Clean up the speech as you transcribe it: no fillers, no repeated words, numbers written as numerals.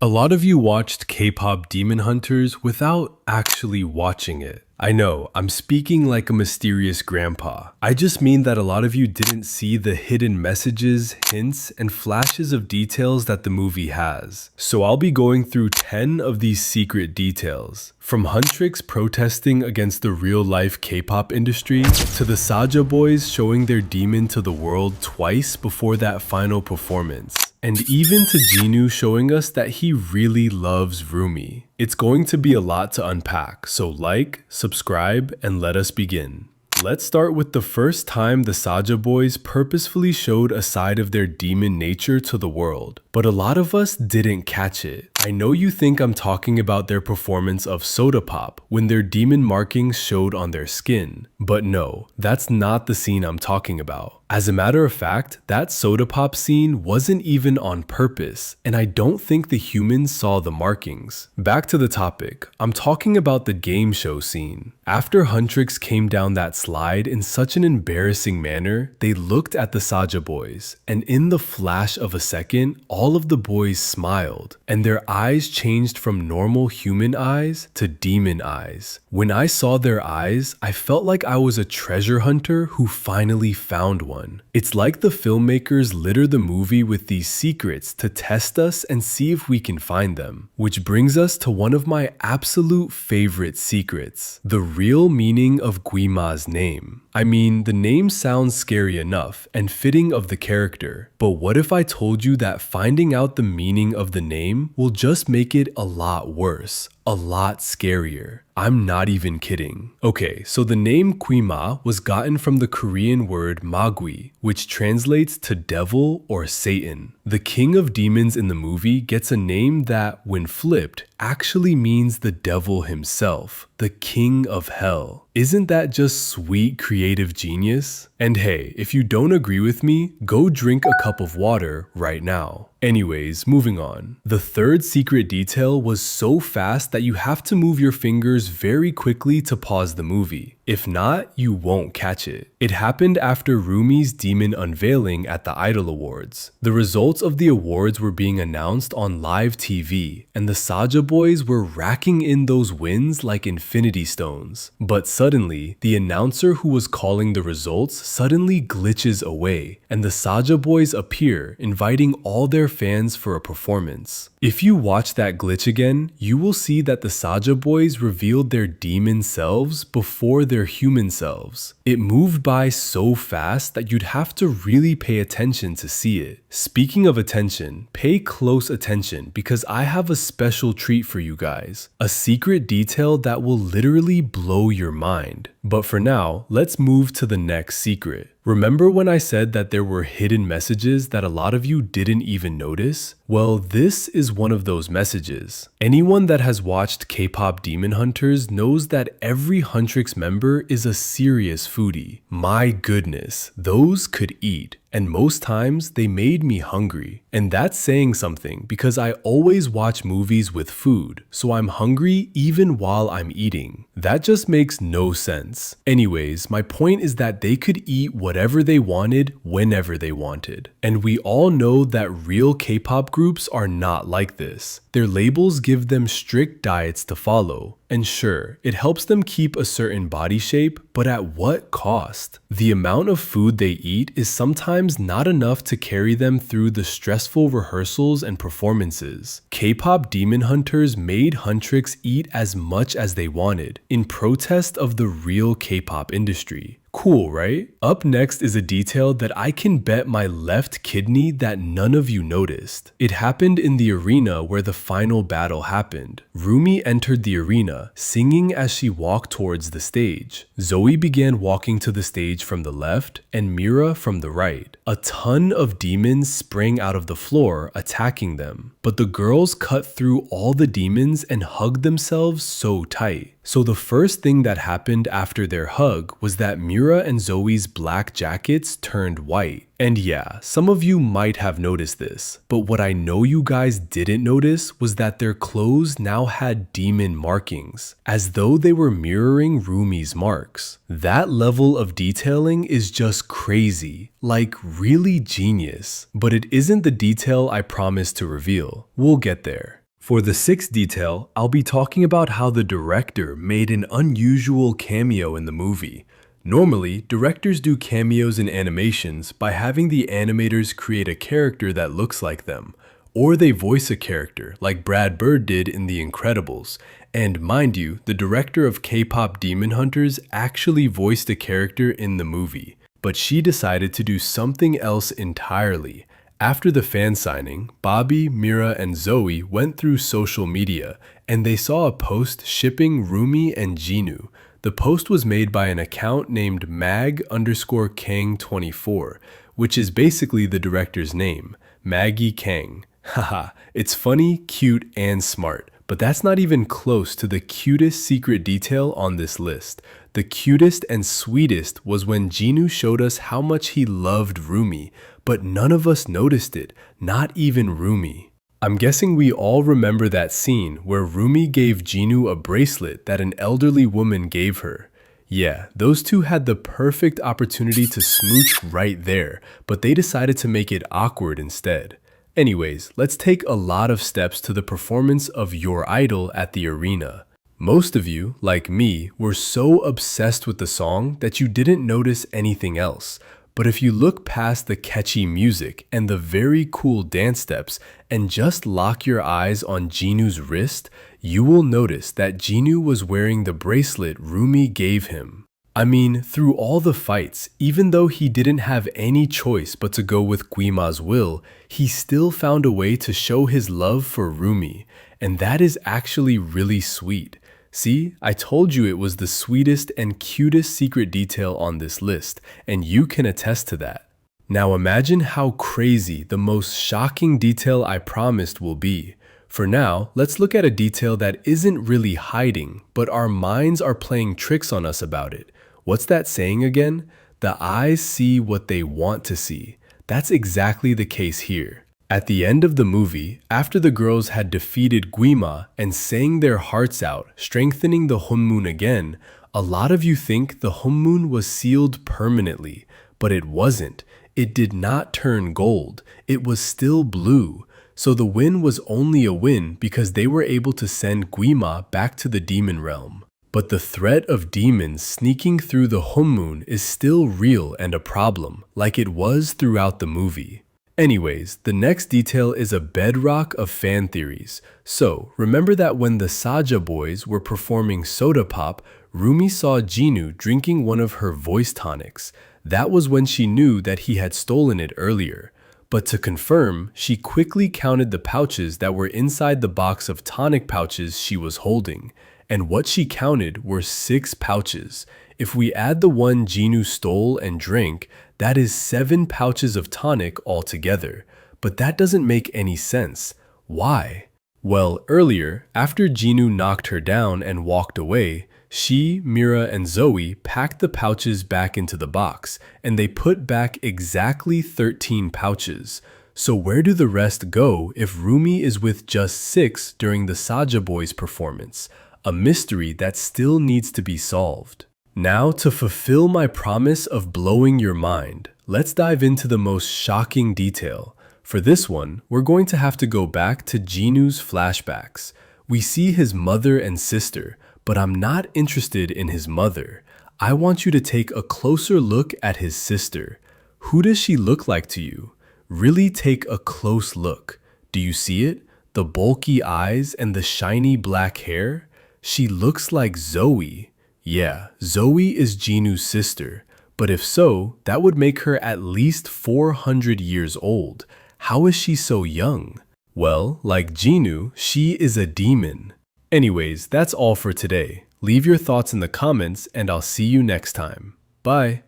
A lot of you watched K-pop Demon Hunters without actually watching it. I know, I'm speaking like a mysterious grandpa. I just mean that a lot of you didn't see the hidden messages, hints, and flashes of details that the movie has. So I'll be going through 10 of these secret details. From huntrix protesting against the real-life K-pop industry, to the Saja boys showing their demon to the world twice before that final performance. And even to Jinu showing us that he really loves Rumi. It's going to be a lot to unpack, so like, subscribe, and let us begin. Let's start with the first time the Saja boys purposefully showed a side of their demon nature to the world, but a lot of us didn't catch it. I know you think I'm talking about their performance of Soda Pop when their demon markings showed on their skin, but no, that's not the scene I'm talking about. As a matter of fact, that Soda Pop scene wasn't even on purpose, and I don't think the humans saw the markings. Back to the topic, I'm talking about the game show scene. After Huntrix came down that slide in such an embarrassing manner, they looked at the Saja boys, and in the flash of a second, all of the boys smiled, and their eyes changed from normal human eyes to demon eyes. When I saw their eyes, I felt like I was a treasure hunter who finally found one. It's like the filmmakers litter the movie with these secrets to test us and see if we can find them. Which brings us to one of my absolute favorite secrets, the real meaning of Guima's name. I mean, the name sounds scary enough and fitting of the character, but what if I told you that finding out the meaning of the name will just make it a lot worse? A lot scarier. I'm not even kidding. Okay, so the name Guima was gotten from the Korean word magui, which translates to devil or Satan. The king of demons in the movie gets a name that, when flipped, actually means the devil himself, the king of hell. Isn't that just sweet creative genius? And hey, if you don't agree with me, go drink a cup of water right now. Anyways, moving on. The third secret detail was so fast that you have to move your fingers very quickly to pause the movie. If not, you won't catch it. It happened after Rumi's demon unveiling at the Idol Awards. The results of the awards were being announced on live TV, and the Saja boys were racking in those wins like infinity stones. But suddenly, the announcer who was calling the results suddenly glitches away, and the Saja boys appear, inviting all their fans for a performance. If you watch that glitch again, you will see that the Saja boys revealed their demon selves before their human selves. It moved by so fast that you'd have to really pay attention to see it. Speaking of attention, pay close attention because I have a special treat for you guys. A secret detail that will literally blow your mind. But for now, let's move to the next secret. Remember when I said that there were hidden messages that a lot of you didn't even notice? Well, this is one of those messages. Anyone that has watched K-pop Demon Hunters knows that every Huntrix member is a serious foodie. My goodness, those could eat. And most times, they made me hungry. And that's saying something because I always watch movies with food, so I'm hungry even while I'm eating. That just makes no sense. Anyways, my point is that they could eat whatever they wanted, whenever they wanted. And we all know that real K-pop groups are not like this. Their labels give them strict diets to follow. And sure, it helps them keep a certain body shape, but at what cost? The amount of food they eat is sometimes not enough to carry them through the stressful rehearsals and performances. K-pop Demon Hunters made Huntrix eat as much as they wanted, in protest of the real K-pop industry. Cool, right? Up next is a detail that I can bet my left kidney that none of you noticed. It happened in the arena where the final battle happened. Rumi entered the arena, singing as she walked towards the stage. Zoe began walking to the stage from the left, and Mira from the right. A ton of demons sprang out of the floor, attacking them. But the girls cut through all the demons and hugged themselves so tight. So the first thing that happened after their hug was that Mira and Zoe's black jackets turned white. And yeah, some of you might have noticed this, but what I know you guys didn't notice was that their clothes now had demon markings, as though they were mirroring Rumi's marks. That level of detailing is just crazy, like really genius. But it isn't the detail I promised to reveal. We'll get there. For the sixth detail, I'll be talking about how the director made an unusual cameo in the movie. Normally, directors do cameos in animations by having the animators create a character that looks like them, or they voice a character like Brad Bird did in The Incredibles. And mind you, the director of Kpop Demon Hunters actually voiced a character in the movie, but she decided to do something else entirely. After the fan signing, Bobby, Mira, and Zoe went through social media, and they saw a post shipping Rumi and Jinu. The post was made by an account named mag_kang24, which is basically the director's name, Maggie Kang. Haha, it's funny, cute, and smart, but that's not even close to the cutest secret detail on this list. The cutest and sweetest was when Jinu showed us how much he loved Rumi, but none of us noticed it, not even Rumi. I'm guessing we all remember that scene where Rumi gave Jinu a bracelet that an elderly woman gave her. Yeah, those two had the perfect opportunity to smooch right there, but they decided to make it awkward instead. Anyways, let's take a lot of steps to the performance of Your Idol at the arena. Most of you, like me, were so obsessed with the song that you didn't notice anything else. But if you look past the catchy music and the very cool dance steps and just lock your eyes on Jinu's wrist, you will notice that Jinu was wearing the bracelet Rumi gave him. I mean, through all the fights, even though he didn't have any choice but to go with Guima's will, he still found a way to show his love for Rumi, and that is actually really sweet. See, I told you it was the sweetest and cutest secret detail on this list, and you can attest to that. Now imagine how crazy the most shocking detail I promised will be. For now, let's look at a detail that isn't really hiding, but our minds are playing tricks on us about it. What's that saying again? The eyes see what they want to see. That's exactly the case here. At the end of the movie, after the girls had defeated Guima and sang their hearts out, strengthening the Hunmoon again, a lot of you think the Hunmoon was sealed permanently, but it wasn't. It did not turn gold. It was still blue. So the win was only a win because they were able to send Guima back to the demon realm. But the threat of demons sneaking through the Hunmoon is still real and a problem, like it was throughout the movie. Anyways, the next detail is a bedrock of fan theories. So, remember that when the Saja boys were performing Soda Pop, Rumi saw Jinu drinking one of her voice tonics. That was when she knew that he had stolen it earlier. But to confirm, she quickly counted the pouches that were inside the box of tonic pouches she was holding. And what she counted were 6 pouches. If we add the one Jinu stole and drank, that is 7 pouches of tonic altogether. But that doesn't make any sense. Why? Well, earlier, after Jinu knocked her down and walked away, she, Mira, and Zoe packed the pouches back into the box, and they put back exactly 13 pouches. So where do the rest go if Rumi is with just 6 during the Saja Boys performance? A mystery that still needs to be solved. Now, to fulfill my promise of blowing your mind, let's dive into the most shocking detail. For this one, we're going to have to go back to Jinu's flashbacks. We see his mother and sister, but I'm not interested in his mother. I want you to take a closer look at his sister. Who does she look like to you? Really take a close look. Do you see it? The bulky eyes and the shiny black hair? She looks like Zoe. Yeah, Zoe is Jinu's sister, but if so, that would make her at least 400 years old. How is she so young? Well, like Jinu, she is a demon. Anyways, that's all for today. Leave your thoughts in the comments and I'll see you next time. Bye.